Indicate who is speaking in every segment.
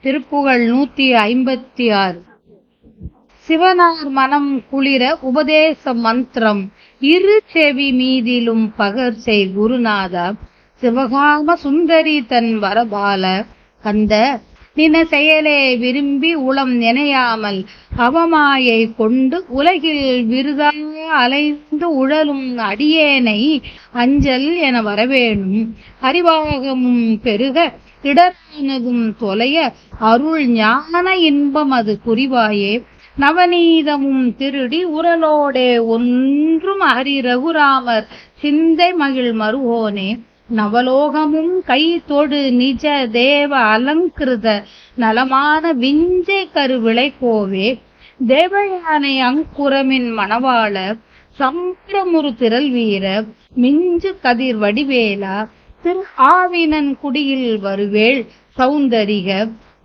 Speaker 1: திருப்புகழ் 156. சிவனார் மனம் குளிர உபதேச மந்திரம் இரு செவி மீதிலும் பகர்செய் குருநாதா. சிவகாம சுந்தரி தன் வரபால கந்த நின செயலே விரும்பி உளம் நினையாமல் அவமாயை கொண்டு உலகில் விருதாக அலைந்து உழலும் அடியேனை அஞ்சல் என வரவேணும். அறிவாகமும் பெருக இடரானதும் தொலைய அருள் ஞான இன்பம் அது புரிவாயே. நவநீதமும் திருடி உரலோடே ஒன்றும் ஹரி ரகுராமர் சிந்தை மகிழ் மருவோனே. நவலோகமும் கை தொடு நிஜ தேவ அலங்கிருத நலமான விஞ்சை கருவிளை கோவே. தேவயானை அங்குரமின் மணவாள சம்பிரமுரு திரள் வீர மிஞ்சு கதிர் வடிவேலா. திரு ஆவினன் குடியில் வருவேள் சௌந்தரிக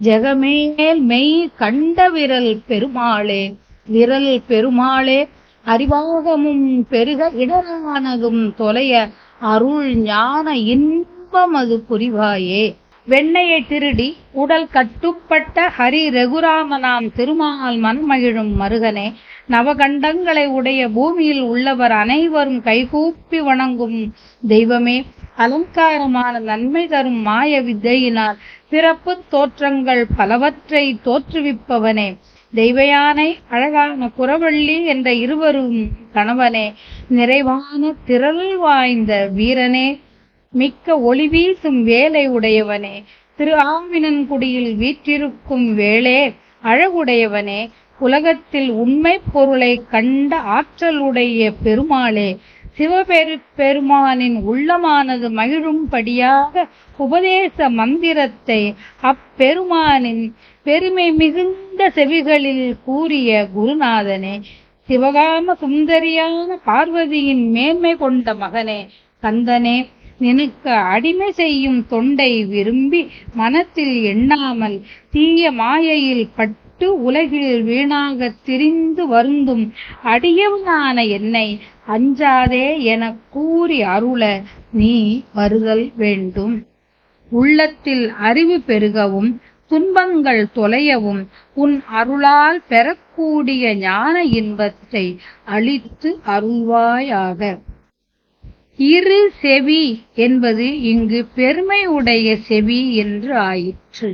Speaker 1: ஜெகமேல் மெய் கண்ட விரல் பெருமாளே. விரல் பெருமாளே அறிவாகமும் பெருக இடரானதும் தொலைய அருள் ஞான இன்பம் அது புரிவாயே. வெண்ணையை திருடி உடல் கட்டுப்பட்ட ஹரி ரகுராமனாம் திருமால் மன்மகிழும் மருகனே. நவகண்டங்களை உடைய பூமியில் உள்ளவர் அனைவரும் கைகூப்பி வணங்கும் தெய்வமே. அலங்காரமான நன்மை தரும் மாய வித்தையினால் பிறப்பு தோற்றங்கள் பலவற்றை தோற்றுவிப்பவனே. தெய்வயானை அழகான குறவள்ளி என்ற இருவரும் கணவனே. நிறைவான திரள் வாய்ந்த வீரனே. மிக்க ஒளி வீசும் வேலை உடையவனே. திரு ஆவினன்குடியில் வீற்றிருக்கும் வேளே அழகுடையவனே. உலகத்தில் உண்மை பொருளை கண்ட ஆற்றலுடைய பெருமாளே. சிவபெருமானின் உள்ளமானது மகிழும்படியாக உபதேச மந்திரத்தை அப்பெருமானின் பெருமை மிகுந்த செவிகளில் கூறிய குருநாதனே. சிவகாம சுந்தரியான பார்வதியின் மேன்மை கொண்ட மகனே. கந்தனே நினக்கு அடிமை செய்யும் தொண்டை விரும்பி மனத்தில் எண்ணாமல் தீய மாயையில் பட்டு உலகில் வீணாக திரிந்து வருந்தும் அடியவனான என்னை அஞ்சாதே எனக் கூறி அருள நீ வருதல் வேண்டும். உள்ளத்தில் அறிவு பெருகவும் துன்பங்கள் தொலையவும் உன் அருளால் பெறக்கூடிய ஞான இன்பத்தை அளித்து அருள்வாயாக. இரு செவி என்பது இங்கு பெருமை உடைய செவி என்று ஆயிற்று.